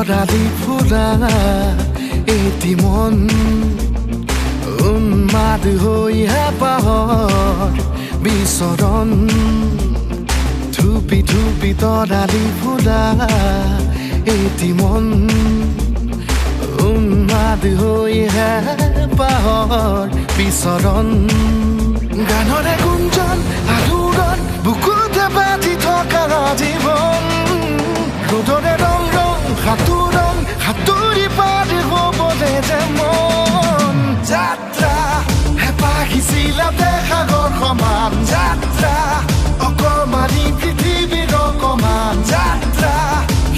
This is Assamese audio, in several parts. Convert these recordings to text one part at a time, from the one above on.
তৰালি ফুৰা এটি মন উন্মাদ হৈ হেঁপাহৰ বিচৰণ ধুপি ধুপি তৰালি ফুৰা এটি মন উন্মাদ হৈ হেঁপাহৰ বিচৰণ গানৰে গুঞ্জন আলোড়ন বুকুতে বাজি থকা জীৱন ৰ'দৰে ৰং ৰং সাঁতোৰং সাঁতুৰি পাৰি হ'বলে যে মন যাত্ৰা হেঁপাহিছিলা সাগৰ সমান যাত্ৰা অকমানি পৃথিৱীৰ অকমান যাত্ৰা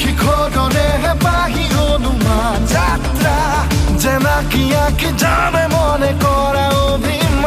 শিখৰৰে হেঁপাহি অনুমান যাত্ৰা জেনাকিয়াকে জানে মনে কৰা অভিমান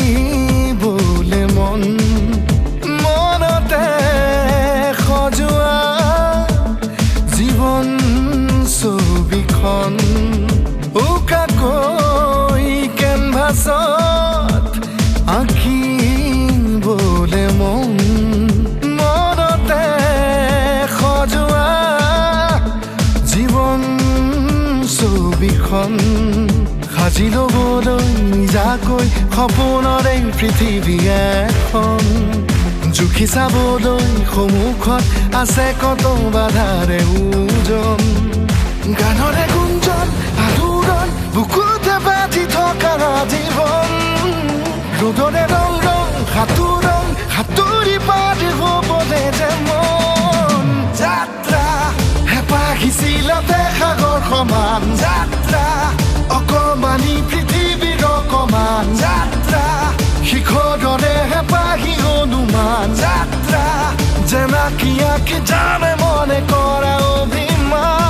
আঁকিবলে মন মনতে সজোৱা জীৱন ছবিখন উকাকৈ কেনভাছত আঁকিবলে মন মনতে সজোৱা জীৱন ছবিখন সাজি ল'বলৈ নিজাকৈ সপোনৰে পৃথিৱী এখন জুখি চাবলৈ সন্মুখত আছে কত বাধাৰে ওজন গানৰে গুঞ্জন আলোড়ন বুকুতে বাজি থকা জীৱন ৰ'দৰে ৰং ৰং সাঁতোৰং সাঁতুৰি পাৰি হ'বলে যে মন যাত্ৰা হেঁপাহিছিলা সাগৰ সমান যাত্ৰা অকমানি পৃথিৱীৰ অকমান যাত্ৰা শিখৰৰে হেঁপাহি অনুমান যাত্ৰা জেনাকিয়াকে জানে মনে কৰা অভিমান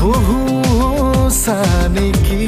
বহু সানিকি